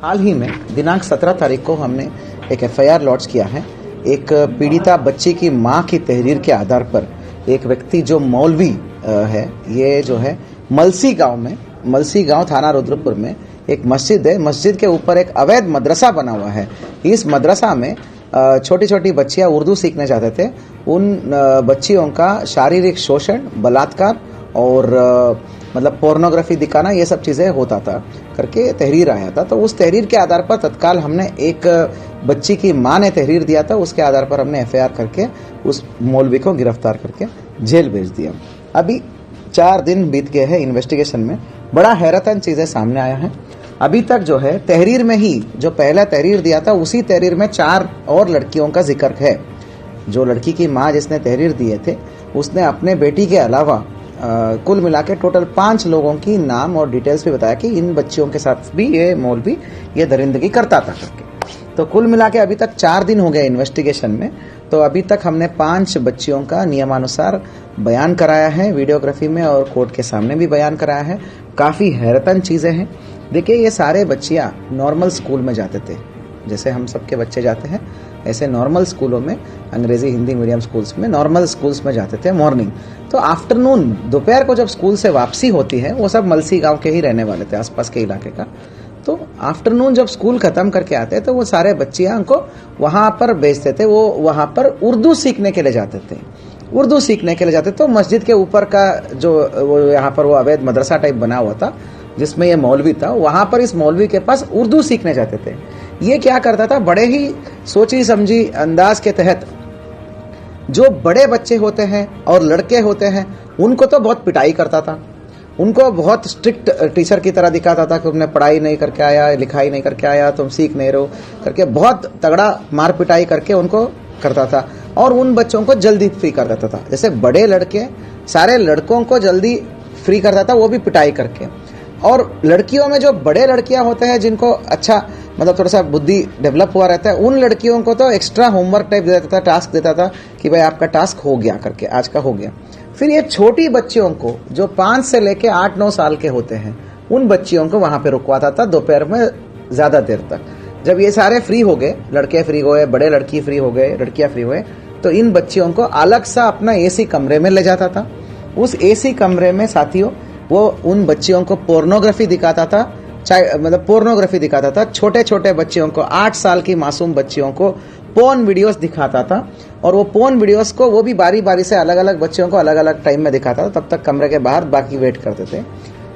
हाल ही में दिनांक 17 तारीख को हमने एक एफआईआर लॉन्च किया है। एक पीड़िता बच्ची की मां की तहरीर के आधार पर एक व्यक्ति जो मौलवी है, ये जो है मलसी गांव थाना रुद्रपुर में एक मस्जिद है। मस्जिद के ऊपर एक अवैध मदरसा बना हुआ है। इस मदरसा में छोटी छोटी बच्चियां उर्दू सीखने जाते थे। उन बच्चियों का शारीरिक शोषण, बलात्कार और मतलब पोर्नोग्राफी दिखाना, ये सब चीज़ें होता था करके तहरीर आया था। तो उस तहरीर के आधार पर तत्काल हमने एक बच्ची की मां ने तहरीर दिया था, उसके आधार पर हमने एफआईआर करके उस मौलवी को गिरफ्तार करके जेल भेज दिया। अभी 4 दिन बीत गए हैं इन्वेस्टिगेशन में। बड़ा हैरतन चीज़ें सामने आया है। अभी तक जो है तहरीर में ही जो पहला तहरीर दिया था, उसी तहरीर में 4 और लड़कियों का जिक्र है। जो लड़की की मां जिसने तहरीर दिए थे, उसने अपने बेटी के अलावा कुल मिला के टोटल 5 लोगों की नाम और डिटेल्स भी बताया कि इन बच्चियों के साथ भी ये मौलवी ये दरिंदगी करता था करके। तो कुल मिला के अभी तक 4 दिन हो गए इन्वेस्टिगेशन में। तो अभी तक हमने 5 बच्चियों का नियमानुसार बयान कराया है वीडियोग्राफी में, और कोर्ट के सामने भी बयान कराया है। काफ़ी हैरतन चीज़ें हैं। देखिए, ये सारे बच्चियाँ नॉर्मल स्कूल में जाते थे, जैसे हम सबके बच्चे जाते हैं, ऐसे नॉर्मल स्कूलों में, अंग्रेजी हिंदी मीडियम स्कूल्स में, नॉर्मल स्कूल्स में जाते थे मॉर्निंग। तो आफ्टरनून, दोपहर को जब स्कूल से वापसी होती है, वो सब मलसी गांव के ही रहने वाले थे, आसपास के इलाके का। तो आफ्टरनून जब स्कूल खत्म करके आते तो वो सारे बच्चियां को वहाँ पर भेजते थे। वो वहाँ पर उर्दू सीखने के लिए जाते थे। उर्दू सीखने के लिए जाते तो मस्जिद के ऊपर का जो वो यहाँ पर वो अवैध मदरसा टाइप बना हुआ था, जिसमें ये मौलवी था, वहाँ पर इस मौलवी के पास उर्दू सीखने जाते थे। ये क्या करता था, बड़े ही सोची समझी अंदाज के तहत जो बड़े बच्चे होते हैं और लड़के होते हैं, उनको तो बहुत पिटाई करता था। उनको बहुत स्ट्रिक्ट टीचर की तरह दिखाता था कि तुमने पढ़ाई नहीं करके आया, लिखाई नहीं करके आया, तुम सीख नहीं रहो करके बहुत तगड़ा मार पिटाई करके उनको करता था। और उन बच्चों को जल्दी फ्री कर देता था। जैसे बड़े लड़के सारे लड़कों को जल्दी फ्री करता था, वो भी पिटाई करके। और लड़कियों में जो बड़े लड़कियां होते हैं, जिनको अच्छा मतलब थोड़ा सा बुद्धि डेवलप हुआ रहता है, उन लड़कियों को तो एक्स्ट्रा होमवर्क टाइप दे देता था, टास्क देता था कि भाई आपका टास्क हो गया करके, आज का हो गया। फिर ये छोटी बच्चियों को जो 5 से लेके 8-9 साल के होते हैं, उन बच्चियों को वहां पे रुकवाता था दोपहर में ज्यादा देर तक। जब ये सारे फ्री हो गए, लड़के फ्री हो गए, बड़े लड़की फ्री हो गए, लड़कियां फ्री हुए, तो इन बच्चियों को अलग सा अपना एसी कमरे में ले जाता था। उस एसी कमरे में साथियों वो उन बच्चियों को पोर्नोग्राफी दिखाता था, मतलब पोर्नोग्राफी दिखाता था। छोटे छोटे बच्चियों को, 8 साल की मासूम बच्चियों को पोर्न वीडियोस दिखाता था। और वो पोर्न वीडियोस को वो भी बारी बारी से अलग अलग बच्चियों को अलग अलग टाइम में दिखाता था। तब तक कमरे के बाहर बाकी वेट करते थे।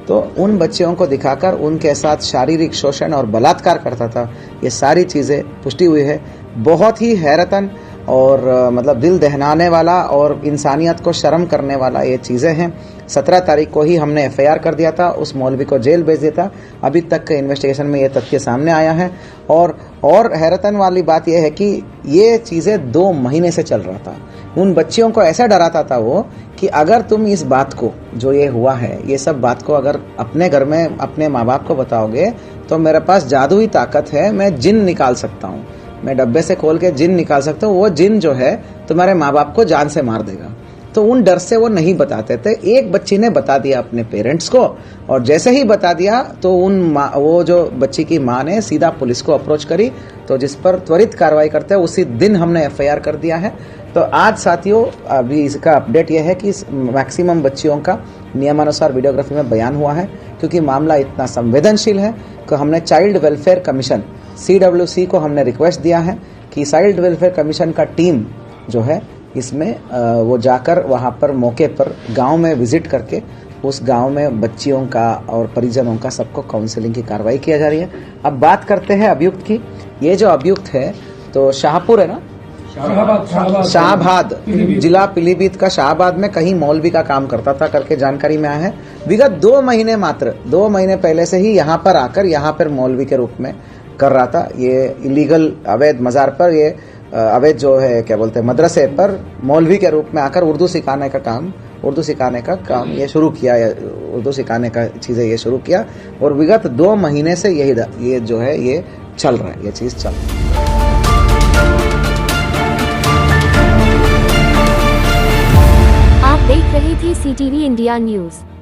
तो उन बच्चियों को दिखाकर उनके साथ शारीरिक शोषण और बलात्कार करता था। ये सारी चीज़ें पुष्टि हुई है। बहुत ही हैरतन और मतलब दिल दहलाने वाला और इंसानियत को शर्म करने वाला ये चीज़ें हैं। 17 तारीख को ही हमने एफआईआर कर दिया था, उस मौलवी को जेल भेज दिया था। अभी तक के इन्वेस्टिगेशन में ये तथ्य सामने आया है। और हैरतन वाली बात यह है कि ये चीज़ें 2 महीने से चल रहा था। उन बच्चियों को ऐसा डराता था वो कि अगर तुम इस बात को, जो ये हुआ है, ये सब बात को अगर अपने घर में अपने माँ बाप को बताओगे तो मेरे पास जादुई ताकत है, मैं जिन निकाल सकता हूँ, मैं डब्बे से खोल के जिन निकाल सकता हूँ। वो जिन जो है तुम्हारे माँ बाप को जान से मार देगा। तो उन डर से वो नहीं बताते थे। एक बच्ची ने बता दिया अपने पेरेंट्स को, और जैसे ही बता दिया तो वो जो बच्ची की माँ ने सीधा पुलिस को अप्रोच करी, तो जिस पर त्वरित कार्रवाई करते हैं उसी दिन हमने एफआईआर कर दिया है। तो आज साथियों अभी इसका अपडेट यह है कि मैक्सिमम बच्चियों का नियमानुसार वीडियोग्राफी में बयान हुआ है। क्योंकि मामला इतना संवेदनशील है तो हमने चाइल्ड वेलफेयर कमीशन CWC को हमने रिक्वेस्ट दिया है कि चाइल्ड वेलफेयर कमीशन का टीम जो है इसमें वो जाकर वहाँ पर मौके पर गांव में विजिट करके उस गांव में बच्चियों का और परिजनों का सबको काउंसलिंग की कार्रवाई किया जा रही है। अब बात करते हैं अभियुक्त की। ये जो अभियुक्त है तो शाहपुर है ना, शाहबाद, जिला पीलीभीत का शाहबाद में कहीं मौलवी का काम करता था करके जानकारी में आया है। विगत 2 महीने, मात्र 2 महीने पहले से ही यहाँ पर आकर यहाँ पर मौलवी के रूप में कर रहा था। ये इलीगल अवैध मज़ार पर, ये अवैध जो है क्या बोलते हैं मदरसे पर मौलवी के रूप में आकर उर्दू सिखाने का काम ये शुरू किया, उर्दू सिखाने का चीज़ें ये शुरू किया। और विगत 2 महीने से ये जो है ये चल रहा है, ये चीज़ चल रही है। आप देख रहे थे CTV इंडिया न्यूज।